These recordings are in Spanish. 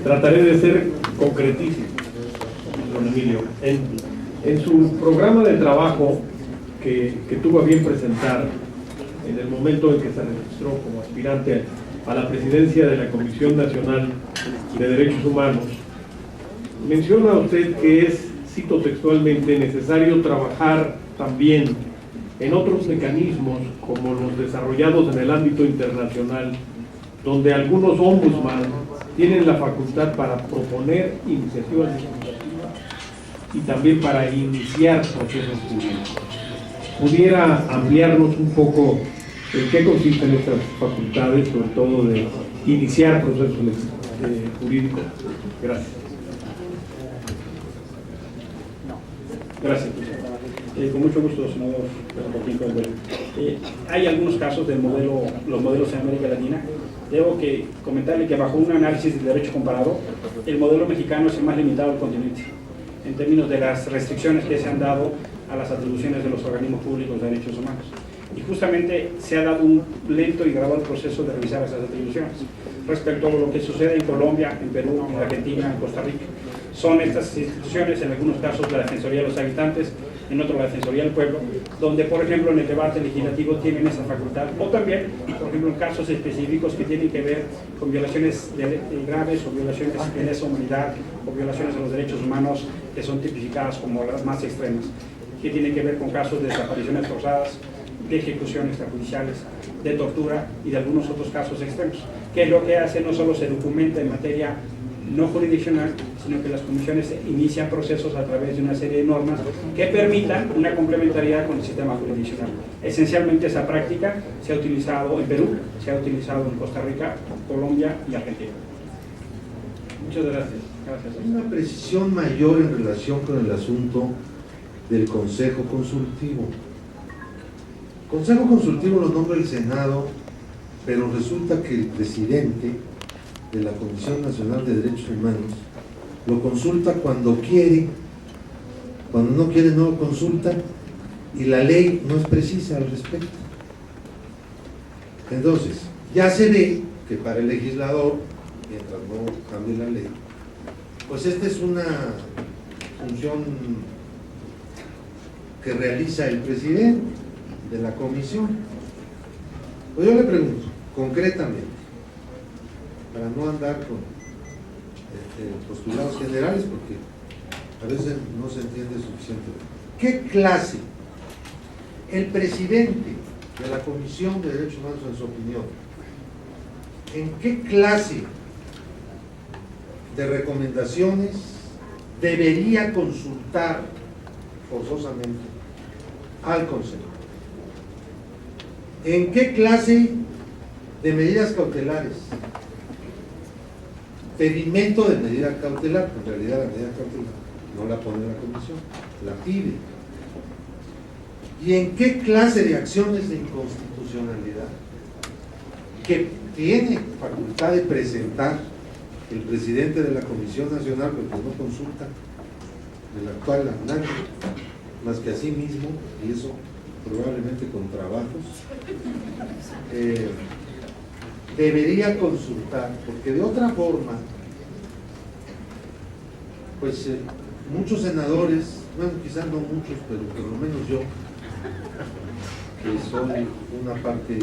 Trataré de ser concretísimo, don Emilio. En su programa de trabajo que tuvo a bien presentar en el momento en que se registró como aspirante a la presidencia de la Comisión Nacional de Derechos Humanos, menciona usted que es, cito textualmente, necesario trabajar también en otros mecanismos como los desarrollados en el ámbito internacional, donde algunos ombudsman tienen la facultad para proponer iniciativas legislativas y también para iniciar procesos jurídicos. ¿Pudiera ampliarnos un poco en qué consisten estas facultades, sobre todo de iniciar procesos jurídicos? Gracias. Gracias. Con mucho gusto, senador Joaquín Coelho. Hay algunos casos del modelo, los modelos en América Latina. Debo que comentarle que bajo un análisis de derecho comparado, el modelo mexicano es el más limitado del continente, en términos de las restricciones que se han dado a las atribuciones de los organismos públicos de derechos humanos. Y justamente se ha dado un lento y gradual proceso de revisar esas atribuciones. Respecto a lo que sucede en Colombia, en Perú, en Argentina, en Costa Rica, son estas instituciones, en algunos casos la Defensoría de los Habitantes, en otros la Defensoría del Pueblo, donde, por ejemplo, en el debate legislativo tienen esa facultad, o también, por ejemplo, en casos específicos que tienen que ver con violaciones graves o violaciones de lesa humanidad o violaciones de los derechos humanos que son tipificadas como las más extremas, que tienen que ver con casos de desapariciones forzadas, de ejecuciones extrajudiciales, de tortura y de algunos otros casos extremos, que es lo que hace no solo se documenta en materia no jurisdiccional, sino que las comisiones inician procesos a través de una serie de normas que permitan una complementariedad con el sistema jurisdiccional. Esencialmente esa práctica se ha utilizado en Perú, se ha utilizado en Costa Rica, Colombia y Argentina. Muchas gracias. Gracias. Una precisión mayor en relación con el asunto del Consejo Consultivo. Consejo Consultivo lo nombra el Senado, pero resulta que el presidente de la Comisión Nacional de Derechos Humanos lo consulta cuando quiere, cuando no quiere no lo consulta, y la ley no es precisa al respecto. Entonces, ya se ve que para el legislador, mientras no cambie la ley, pues esta es una función que realiza el presidente de la comisión. Pues yo le pregunto, concretamente, para no andar con postulados generales, porque a veces no se entiende suficientemente. ¿Qué clase el presidente de la Comisión de Derechos Humanos, en su opinión, en qué clase de recomendaciones debería consultar forzosamente al Consejo? ¿En qué clase de medidas cautelares? Pedimento de medida cautelar, en realidad la medida cautelar no la pone la comisión, la pide. ¿Y en qué clase de acciones de inconstitucionalidad que tiene facultad de presentar el presidente de la Comisión Nacional, porque no consulta del actual a nadie más que a sí mismo, y eso probablemente con trabajos, debería consultar? Porque de otra forma, pues muchos senadores, bueno, quizás no muchos, pero por lo menos yo, que soy una parte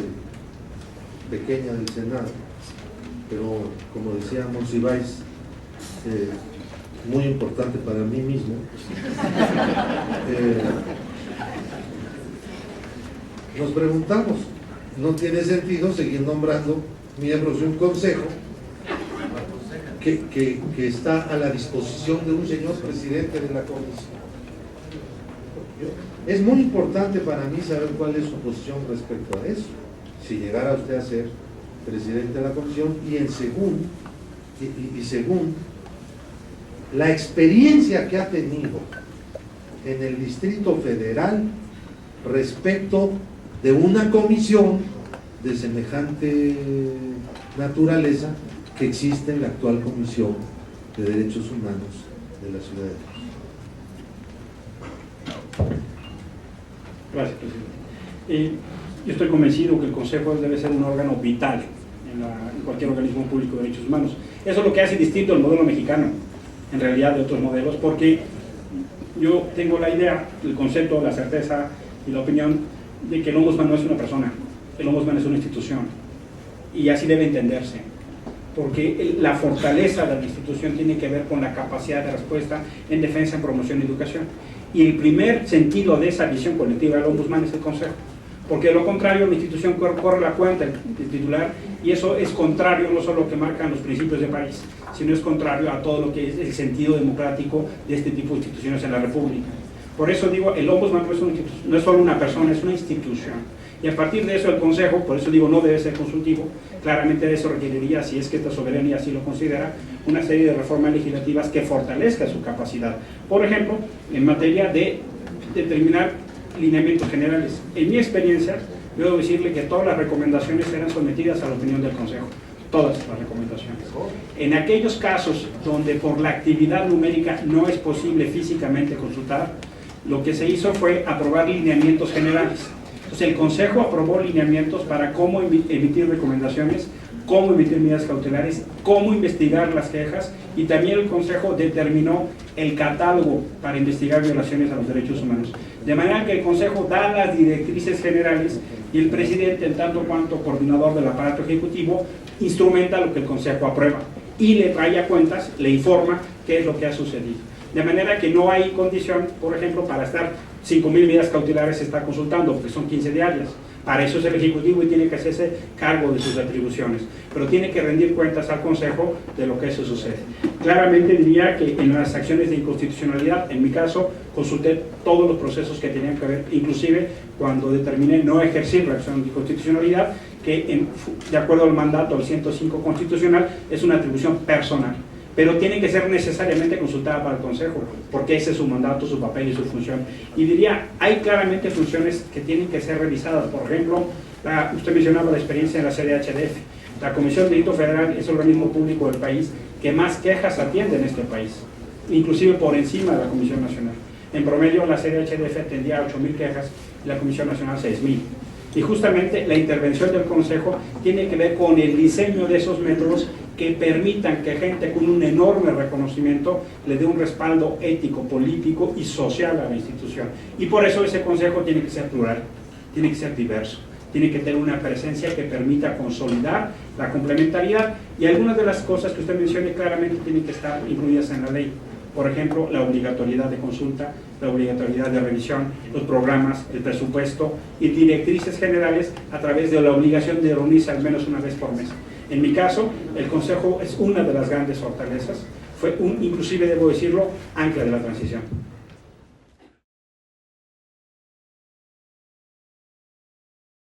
pequeña del Senado, pero como decía Monsiváis, muy importante para mí mismo, nos preguntamos, no tiene sentido seguir nombrando miembros de un consejo que está a la disposición de un señor presidente de la comisión. Es muy importante para mí saber cuál es su posición respecto a eso, si llegara usted a ser presidente de la comisión, y según la experiencia que ha tenido en el Distrito Federal respecto de una comisión de semejante naturaleza que existe en la actual Comisión de Derechos Humanos de la Ciudad de México. Gracias, presidente. Yo estoy convencido que el Consejo debe ser un órgano vital en cualquier organismo público de derechos humanos. Eso es lo que hace distinto el modelo mexicano, en realidad, de otros modelos, porque yo tengo la idea, el concepto, la certeza y la opinión de que el ombudsman no es una persona, el ombudsman es una institución, y así debe entenderse, porque la fortaleza de la institución tiene que ver con la capacidad de respuesta en defensa, en promoción y educación. Y el primer sentido de esa visión colectiva del ombudsman es el consejo, porque de lo contrario la institución corre la cuenta del titular, y eso es contrario no solo a lo que marcan los principios de país, sino es contrario a todo lo que es el sentido democrático de este tipo de instituciones en la República. Por eso digo, el ombudsman no es solo una persona, es una institución. Y a partir de eso el Consejo, por eso digo, no debe ser consultivo, claramente eso requeriría, si es que esta soberanía así lo considera, una serie de reformas legislativas que fortalezca su capacidad. Por ejemplo, en materia de determinar lineamientos generales. En mi experiencia, debo decirle que todas las recomendaciones eran sometidas a la opinión del Consejo. Todas las recomendaciones. En aquellos casos donde por la actividad numérica no es posible físicamente consultar, lo que se hizo fue aprobar lineamientos generales. Entonces el Consejo aprobó lineamientos para cómo emitir recomendaciones, cómo emitir medidas cautelares, cómo investigar las quejas, y también el Consejo determinó el catálogo para investigar violaciones a los derechos humanos. De manera que el Consejo da las directrices generales y el presidente, en tanto cuanto coordinador del aparato ejecutivo, instrumenta lo que el Consejo aprueba y le trae a cuentas, le informa qué es lo que ha sucedido. De manera que no hay condición, por ejemplo, para estar 5,000 medidas cautelares se está consultando, porque son 15 diarias. Para eso es el Ejecutivo y tiene que hacerse cargo de sus atribuciones, pero tiene que rendir cuentas al Consejo de lo que eso sucede. Claramente diría que en las acciones de inconstitucionalidad, en mi caso, consulté todos los procesos que tenían que ver, inclusive cuando determiné no ejercer la acción de inconstitucionalidad, que de acuerdo al mandato del 105 constitucional es una atribución personal, pero tiene que ser necesariamente consultada para el Consejo, porque ese es su mandato, su papel y su función. Y diría, hay claramente funciones que tienen que ser revisadas. Por ejemplo, usted mencionaba la experiencia en la CDHDF. La Comisión de Delito Federal es el organismo público del país que más quejas atiende en este país, inclusive por encima de la Comisión Nacional. En promedio, la CDHDF atendía 8,000 quejas y la Comisión Nacional 6,000. Y justamente la intervención del Consejo tiene que ver con el diseño de esos métodos que permitan que gente con un enorme reconocimiento le dé un respaldo ético, político y social a la institución. Y por eso ese Consejo tiene que ser plural, tiene que ser diverso, tiene que tener una presencia que permita consolidar la complementariedad, y algunas de las cosas que usted mencione claramente tienen que estar incluidas en la ley. Por ejemplo, la obligatoriedad de consulta, la obligatoriedad de revisión, los programas, el presupuesto y directrices generales a través de la obligación de reunirse al menos una vez por mes. En mi caso, el Consejo es una de las grandes fortalezas, fue inclusive, debo decirlo, ancla de la transición.